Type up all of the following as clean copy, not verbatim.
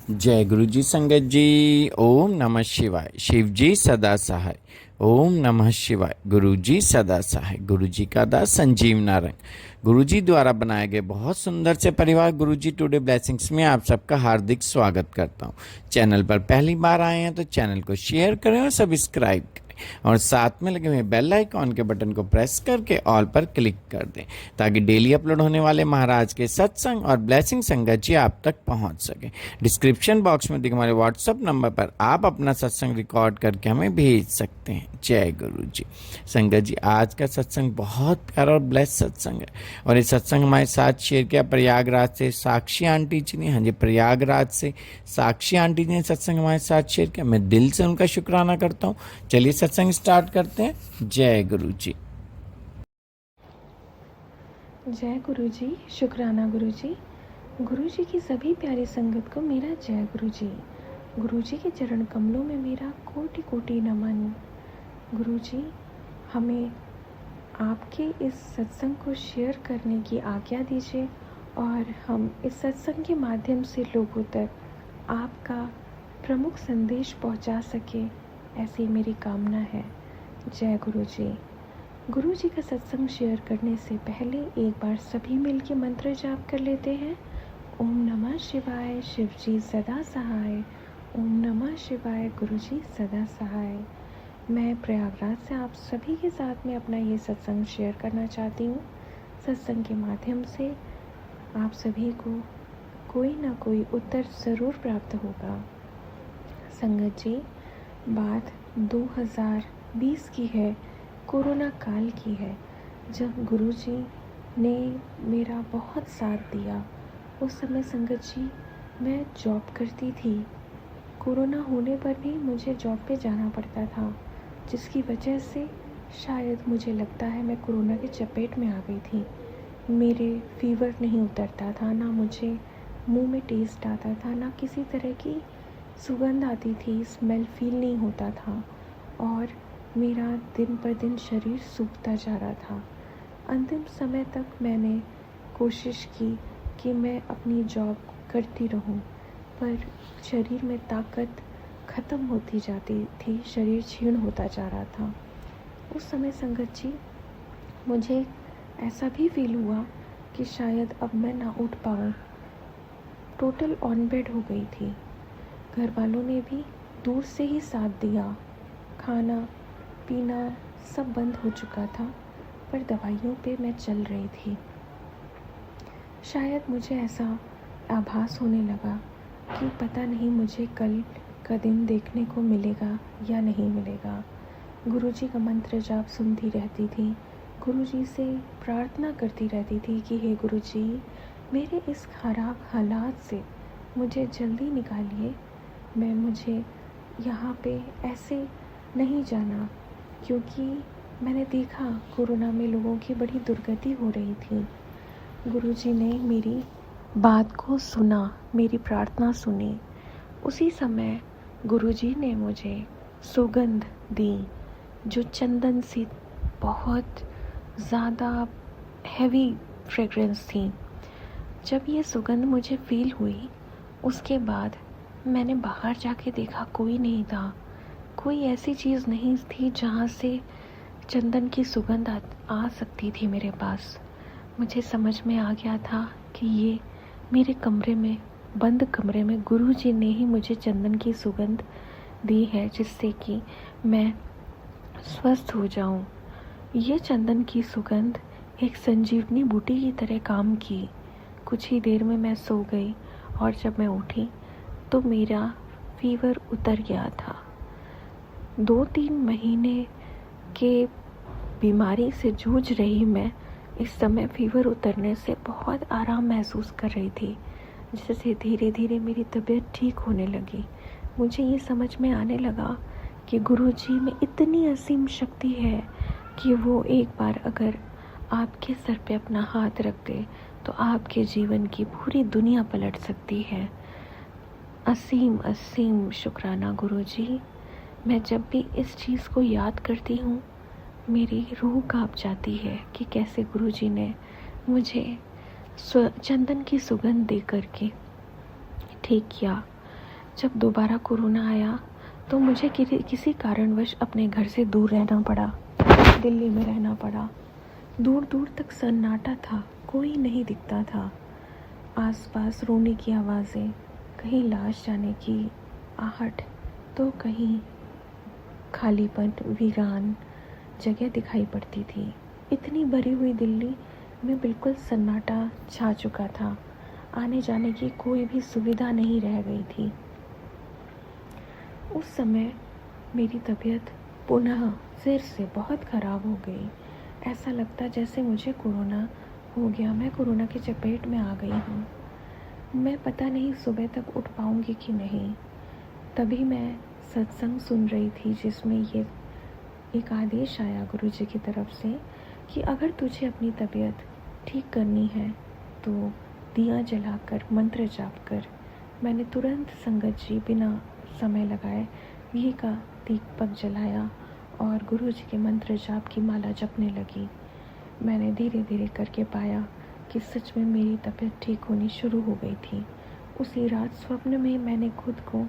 जय गुरु जी संगत जी। ओम नमः शिवाय। शिव जी सदा सहाय। ओम नमः शिवाय। गुरु जी सदा सहाय। गुरु जी का दास संजीव नारायण। गुरु जी द्वारा बनाए गए बहुत सुंदर से परिवार गुरु जी टुडे ब्लेसिंग्स में आप सबका हार्दिक स्वागत करता हूँ। चैनल पर पहली बार आए हैं तो चैनल को शेयर करें और सब्सक्राइब करें और साथ में लगे हुए बेल आइकॉन के बटन को प्रेस करके ऑल पर क्लिक कर दें ताकि डेली अपलोड होने वाले महाराज के सत्संग और ब्लेसिंग संगत जी आप तक पहुंच सके। डिस्क्रिप्शन बॉक्स में दिखे हमारे व्हाट्सएप नंबर पर आप अपना सत्संग रिकॉर्ड करके हमें भेज सकते हैं। जय गुरु जी संगत जी। आज का सत्संग बहुत प्यारा और ब्लेस सत्संग है और ये सत्संग हमारे साथ शेयर किया प्रयागराज से साक्षी आंटी जी ने। हाँ जी, प्रयागराज से साक्षी आंटी जी ने सत्संग हमारे साथ शेयर किया। मैं दिल से उनका शुक्राना करता हूँ। चलिए सत्संग स्टार्ट करते हैं। जय गुरु जी। जय गुरु जी। शुक्राना गुरु जी। गुरु जी की सभी प्यारी संगत को मेरा जय गुरु जी। गुरु जी के चरण कमलों में मेरा कोटि कोटि नमन। गुरु जी, हमें आपके इस सत्संग को शेयर करने की आज्ञा दीजिए और हम इस सत्संग के माध्यम से लोगों तक आपका प्रमुख संदेश पहुंचा सके, ऐसी मेरी कामना है। जय गुरु जी। गुरु जी का सत्संग शेयर करने से पहले एक बार सभी मिल के मंत्र जाप कर लेते हैं। ओम नमः शिवाय। शिव जी सदा सहाय। ओम नमः शिवाय। गुरु जी सदा सहाय। मैं प्रयागराज से आप सभी के साथ में अपना ये सत्संग शेयर करना चाहती हूँ। सत्संग के माध्यम से आप सभी को कोई ना कोई उत्तर ज़रूर प्राप्त होगा। संगत जी, बात 2020 की है, कोरोना काल की है, जब गुरु जी ने मेरा बहुत साथ दिया। उस समय संगत जी मैं जॉब करती थी। कोरोना होने पर भी मुझे जॉब पे जाना पड़ता था, जिसकी वजह से शायद मुझे लगता है मैं कोरोना के चपेट में आ गई थी। मेरे फीवर नहीं उतरता था, ना मुझे मुंह में टेस्ट आता था, ना किसी तरह की सुगंध आती थी, स्मेल फील नहीं होता था और मेरा दिन पर दिन शरीर सूखता जा रहा था। अंतिम समय तक मैंने कोशिश की कि मैं अपनी जॉब करती रहूं, पर शरीर में ताकत ख़त्म होती जाती थी, शरीर क्षीण होता जा रहा था। उस समय संगत जी मुझे ऐसा भी फील हुआ कि शायद अब मैं ना उठ पाऊँ। टोटल ऑन बेड हो गई थी। घर वालों ने भी दूर से ही साथ दिया। खाना पीना सब बंद हो चुका था, पर दवाइयों पे मैं चल रही थी। शायद मुझे ऐसा आभास होने लगा कि पता नहीं मुझे कल का दिन देखने को मिलेगा या नहीं मिलेगा। गुरुजी का मंत्र जाप सुनती रहती थी, गुरुजी से प्रार्थना करती रहती थी कि हे गुरुजी, मेरे इस खराब हालात से मुझे जल्दी निकालिए। मुझे यहाँ पे ऐसे नहीं जाना, क्योंकि मैंने देखा कोरोना में लोगों की बड़ी दुर्गति हो रही थी। गुरुजी ने मेरी बात को सुना, मेरी प्रार्थना सुनी। उसी समय गुरुजी ने मुझे सुगंध दी, जो चंदन सी बहुत ज़्यादा हैवी फ्रेग्रेंस थी। जब ये सुगंध मुझे फील हुई, उसके बाद मैंने बाहर जाके देखा, कोई नहीं था। कोई ऐसी चीज़ नहीं थी जहाँ से चंदन की सुगंध आ सकती थी मेरे पास। मुझे समझ में आ गया था कि ये मेरे कमरे में, बंद कमरे में गुरुजी ने ही मुझे चंदन की सुगंध दी है, जिससे कि मैं स्वस्थ हो जाऊं। ये चंदन की सुगंध एक संजीवनी बूटी की तरह काम की। कुछ ही देर में मैं सो गई और जब मैं उठी तो मेरा फीवर उतर गया था। 2-3 महीने के बीमारी से जूझ रही मैं इस समय फीवर उतरने से बहुत आराम महसूस कर रही थी, जिससे धीरे धीरे मेरी तबीयत ठीक होने लगी। मुझे ये समझ में आने लगा कि गुरुजी में इतनी असीम शक्ति है कि वो एक बार अगर आपके सर पे अपना हाथ रख दे तो आपके जीवन की पूरी दुनिया पलट सकती है। असीम असीम शुक्राना गुरुजी। मैं जब भी इस चीज़ को याद करती हूँ, मेरी रूह कांप जाती है कि कैसे गुरुजी ने मुझे चंदन की सुगंध दे करके ठीक किया। जब दोबारा कोरोना आया तो मुझे किसी कारणवश अपने घर से दूर रहना पड़ा, दिल्ली में रहना पड़ा। दूर दूर तक सन्नाटा था, कोई नहीं दिखता था। आसपास रोने की आवाज़ें, कहीं लाश जाने की आहट, तो कहीं खालीपन, वीरान जगह दिखाई पड़ती थी। इतनी भरी हुई दिल्ली में बिल्कुल सन्नाटा छा चुका था। आने जाने की कोई भी सुविधा नहीं रह गई थी। उस समय मेरी तबीयत पुनः फिर से बहुत ख़राब हो गई। ऐसा लगता जैसे मुझे कोरोना हो गया, मैं कोरोना की चपेट में आ गई हूँ। मैं पता नहीं सुबह तक उठ पाऊँगी कि नहीं। तभी मैं सत्संग सुन रही थी जिसमें ये एक आदेश आया गुरु जी की तरफ से कि अगर तुझे अपनी तबीयत ठीक करनी है तो दिया जलाकर मंत्र जाप कर। मैंने तुरंत संगत जी बिना समय लगाए घी का दीपक जलाया और गुरु जी के मंत्र जाप की माला जपने लगी। मैंने धीरे धीरे करके पाया कि सच में मेरी तबीयत ठीक होनी शुरू हो गई थी। उसी रात स्वप्न में मैंने खुद को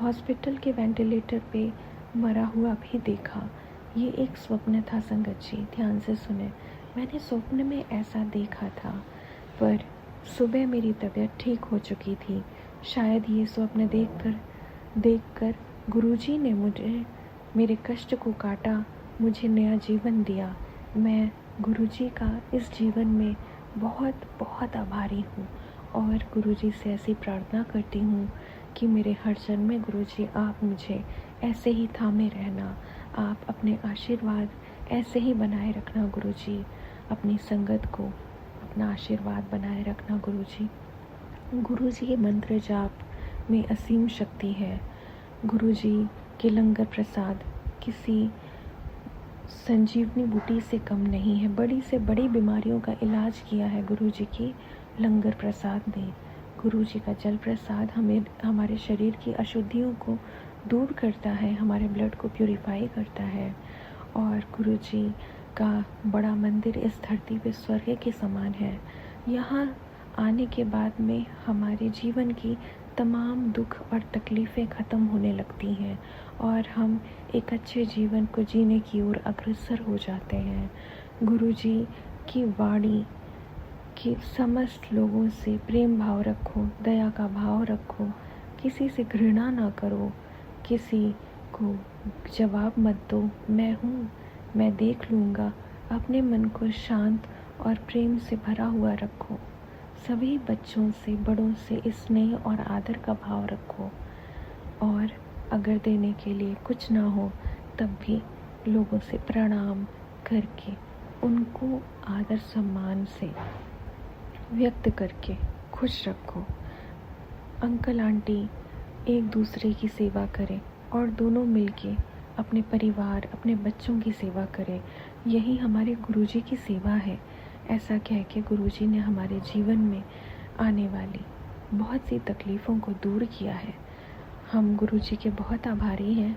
हॉस्पिटल के वेंटिलेटर पे मरा हुआ भी देखा। ये एक स्वप्न था संगत जी, ध्यान से सुने। मैंने स्वप्न में ऐसा देखा था, पर सुबह मेरी तबीयत ठीक हो चुकी थी। शायद ये स्वप्न देखकर गुरुजी ने मुझे मेरे कष्ट को काटा, मुझे नया जीवन दिया। मैं गुरुजी का इस जीवन में बहुत बहुत आभारी हूँ और गुरुजी से ऐसी प्रार्थना करती हूँ कि मेरे हर जन्म में गुरुजी आप मुझे ऐसे ही थामे रहना, आप अपने आशीर्वाद ऐसे ही बनाए रखना गुरुजी, अपनी संगत को अपना आशीर्वाद बनाए रखना गुरुजी। गुरुजी के मंत्र जाप में असीम शक्ति है। गुरुजी के लंगर प्रसाद किसी संजीवनी बूटी से कम नहीं है। बड़ी से बड़ी बीमारियों का इलाज किया है गुरुजी की लंगर प्रसाद ने। गुरुजी का जल प्रसाद हमें हमारे शरीर की अशुद्धियों को दूर करता है, हमारे ब्लड को प्यूरिफाई करता है। और गुरुजी का बड़ा मंदिर इस धरती पे स्वर्ग के समान है। यहाँ आने के बाद में हमारे जीवन की तमाम दुख और तकलीफ़ें ख़त्म होने लगती हैं और हम एक अच्छे जीवन को जीने की ओर अग्रसर हो जाते हैं। गुरुजी की वाणी कि समस्त लोगों से प्रेम भाव रखो, दया का भाव रखो, किसी से घृणा ना करो, किसी को जवाब मत दो, मैं हूँ, मैं देख लूँगा। अपने मन को शांत और प्रेम से भरा हुआ रखो। सभी बच्चों से, बड़ों से स्नेह और आदर का भाव रखो। और अगर देने के लिए कुछ ना हो तब भी लोगों से प्रणाम करके, उनको आदर सम्मान से व्यक्त करके खुश रखो। अंकल आंटी एक दूसरे की सेवा करें और दोनों मिलके अपने परिवार, अपने बच्चों की सेवा करें। यही हमारे गुरुजी की सेवा है। ऐसा कह के गुरुजी ने हमारे जीवन में आने वाली बहुत सी तकलीफ़ों को दूर किया है। हम गुरुजी के बहुत आभारी हैं,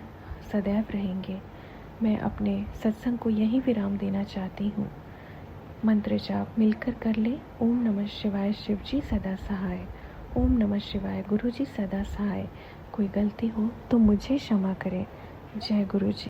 सदैव रहेंगे। मैं अपने सत्संग को यहीं विराम देना चाहती हूँ। मंत्र जाप मिलकर कर ले। ओम नमः शिवाय, शिव जी सदा सहाय। ओम नमः शिवाय, गुरु जी सदा सहाय। कोई गलती हो तो मुझे क्षमा करें। जय गुरु जी।